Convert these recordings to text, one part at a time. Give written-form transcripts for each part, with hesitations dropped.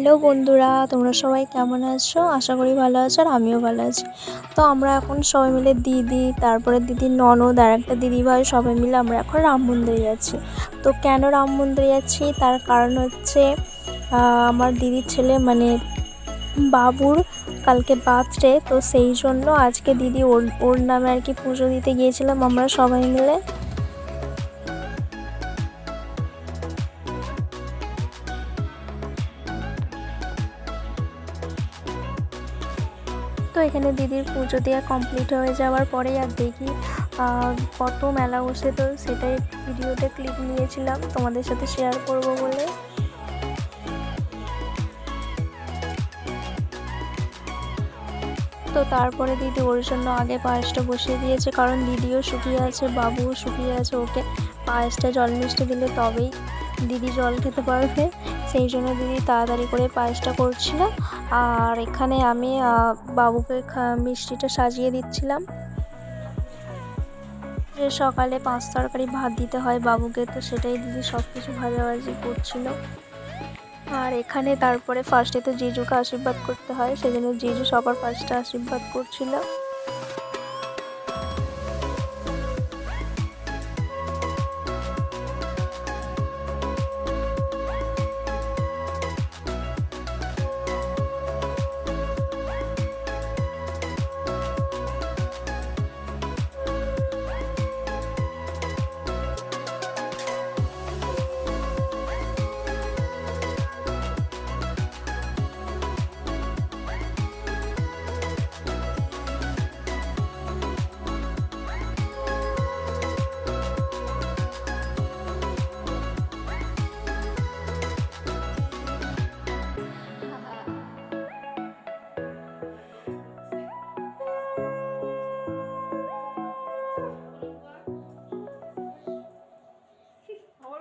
Hello বন্ধুরা, তোমরা সবাই কেমন আছো? আশা করি ভালো আছো, আর আমিও ভালো আছি। তো আমরা এখন সবাই মিলে দিদি, তারপরে দিদির ননদ আর একটা দিদিভাই সবাই মিলে আমরা এখন রাম মন্দিরে যাচ্ছি। তো কেন রাম মন্দিরে যাচ্ছি তার কারণ হচ্ছে আমার দিদির ছেলে মানে বাবুর কালকে বার্থডে। তো সেই জন্য আজকে দিদি ওর নামে আর কি পুজো দিতে গিয়েছিলাম আমরা সবাই মিলে। তো এখানে দিদির পুজো দেওয়া কমপ্লিট হয়ে যাওয়ার পরেই আর দেখি কত মেলা বসে, তো সেটাই ভিডিওতে ক্লিপ নিয়েছিলাম তোমাদের সাথে শেয়ার করব বলে। তো তারপরে দিদি ওর জন্য আগে পায়েসটা বসিয়ে দিয়েছে, কারণ দিদিও শুকিয়ে আছে, বাবুও শুকিয়ে আছে, ওকে পায়েসটা জল মিষ্টি দিলে তবেই দিদি জল খেতে পারবে। সেই জন্য দিদি তাড়াতাড়ি করে পায়েসটা করছিল। আর এখানে আমি বাবুকে মিষ্টিটা সাজিয়ে দিচ্ছিলাম। যে সকালে 5 তরকারি ভাত দিতে হয় বাবুকে, তো সেটাই দিদি সব কিছু ভাজাভাজি করছিল। আর এখানে তারপরে ফার্স্টে তো জিজুকে আশীর্বাদ করতে হয়, সেজন্য জিজু সবার ফার্স্টে আশীর্বাদ করছিল।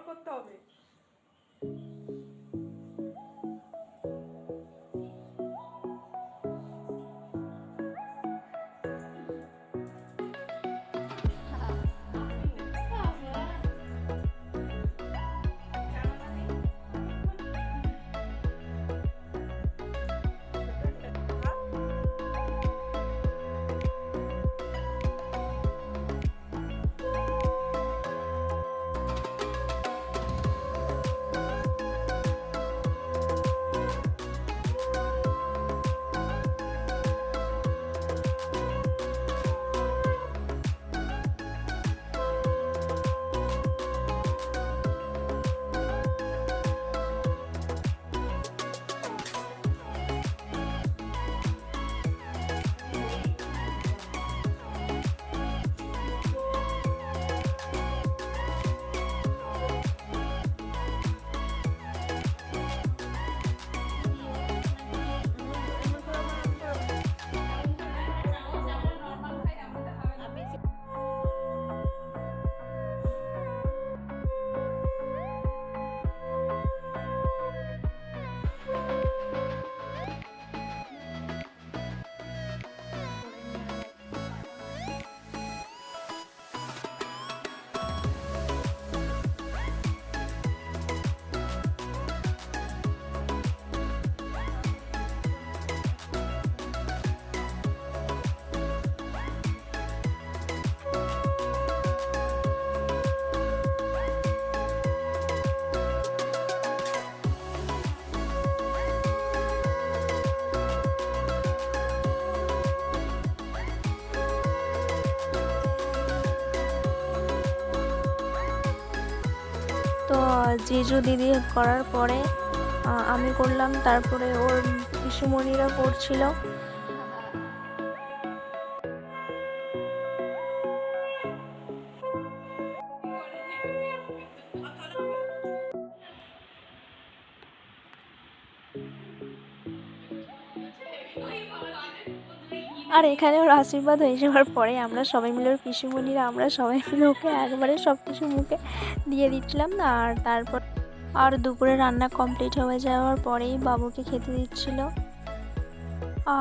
করতে হবে। তো জিজু দিদি করার পরে আমি করলাম, তারপরে ওর পিসুমণিরা করছিল। আর এখানে ওর আশীর্বাদ হয়ে যাওয়ার পরে আমরা সবাই মিলে, ওর পিসুমণিরা আমরা সবাই মিলে ওকে একবারে সব কিছু মুখে দিয়ে দিচ্ছিলাম। আর তারপর আর দুপুরে রান্না কমপ্লিট হয়ে যাওয়ার পরেই বাবুকে খেতে দিচ্ছিল।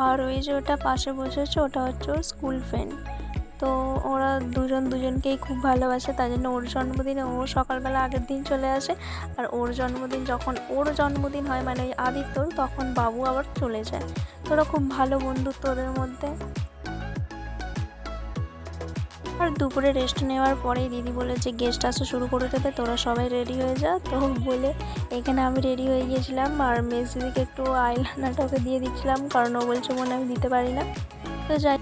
আর ওই যে ওটা পাশে বসেছে, ওটা হচ্ছে ওর স্কুল ফ্রেন্ড। তো ওরা দুজনকেই খুব ভালোবাসে, তাই জন্য ওর জন্মদিনে ও সকালবেলা আগের দিন চলে আসে, আর ওর জন্মদিন হয় মানে ওই আদিত্যর, তখন বাবু আবার চলে যায়। তো ওরা খুব ভালো বন্ধুত্ব ওদের মধ্যে। আর দুপুরে রেস্ট নেওয়ার পরেই দিদি বলে যে গেস্ট আসা শুরু করে দেবে, তোরা সবাই রেডি হয়ে যা। তো বলে এখানে আমি রেডি হয়ে গিয়েছিলাম, আর মেস দিদিকে একটু আইলাইনারটা ওকে দিয়ে দিচ্ছিলাম, কারণ ও বলছে মনে আমি দিতে পারি না। তো যাই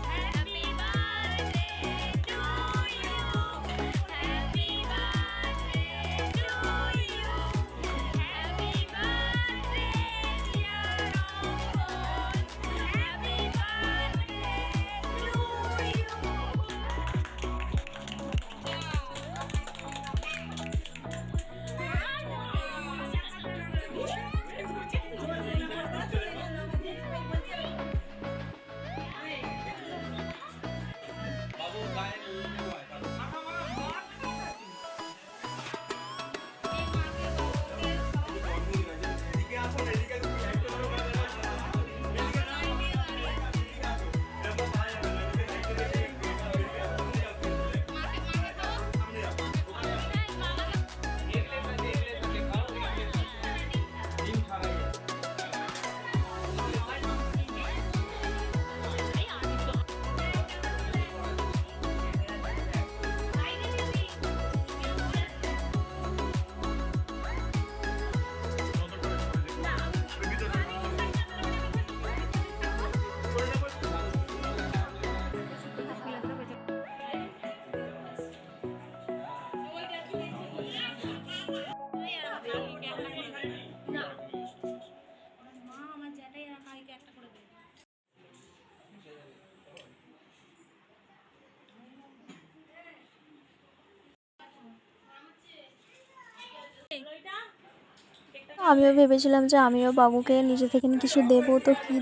আমিও ভেবেছিলাম যে আমিও বাবুকে নিজে থেকে কিছু দেবো, তো কী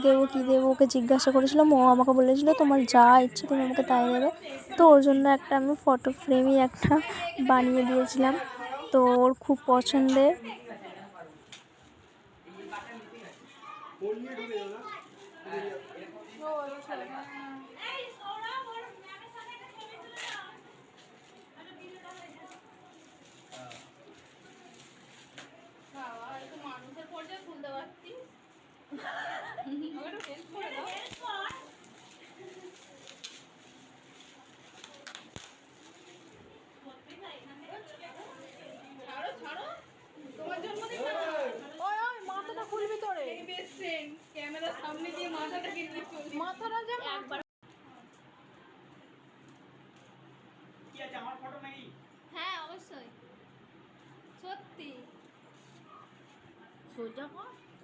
দেবো ওকে জিজ্ঞাসা করেছিলাম। ও আমাকে বলেছিল তোমার যা ইচ্ছে তুমি আমাকে তাই দেবে। তো ওর জন্য একটা আমি ফটো ফ্রেমই একটা বানিয়ে দিয়েছিলাম, তো ওর খুব পছন্দের। হ্যাঁ অবশ্যই সত্যি।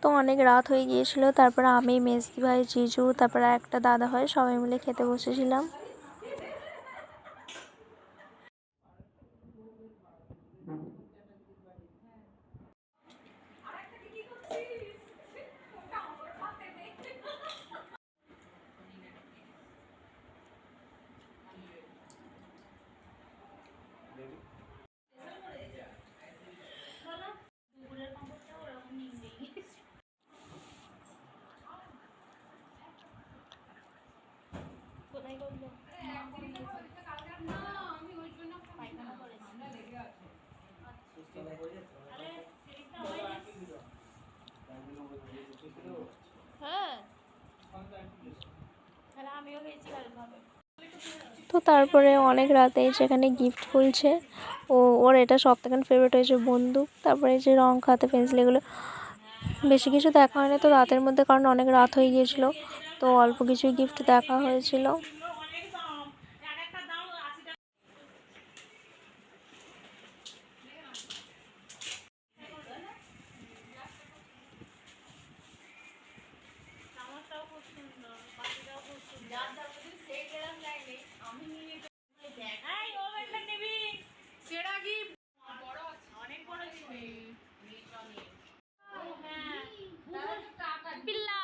তো অনেক রাত হয়ে গিয়েছিল, তারপরে আমি, মেজদি ভাই, জিজু, তারপরে একটা দাদা হয়, সবাই মিলে খেতে বসেছিলাম। হ্যাঁ তাহলে আমিও গেছি ভাবে। তো তারপরে অনেক রাতে সেখানে গিফট খুলছে। ওর এটা সবথেকে ফেভারিট হয়েছে বন্দুক, তারপরে যে রং খাতা পেন্সিল, এগুলো বেশি কিছু দেখা হয়নি তো রাতের মধ্যে, কারণ অনেক রাত হয়ে গিয়েছিল। তো অল্প কিছুই গিফট দেখা হয়েছিল। পিল্লা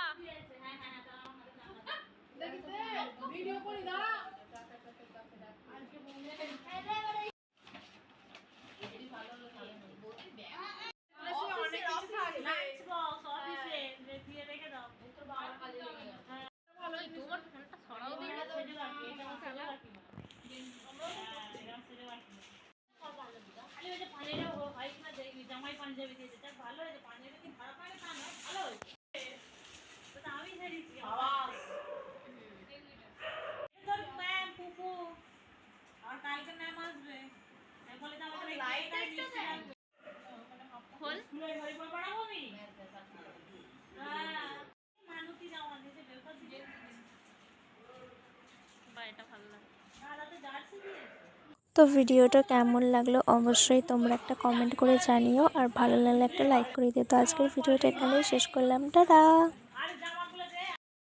তো ভিডিওটা কেমন লাগলো অবশ্যই তোমরা একটা কমেন্ট করে জানিও, আর ভালো লাগলে একটা লাইক করে দিও। তো আজকের ভিডিওটা এখানেই শেষ করলাম, টাটা।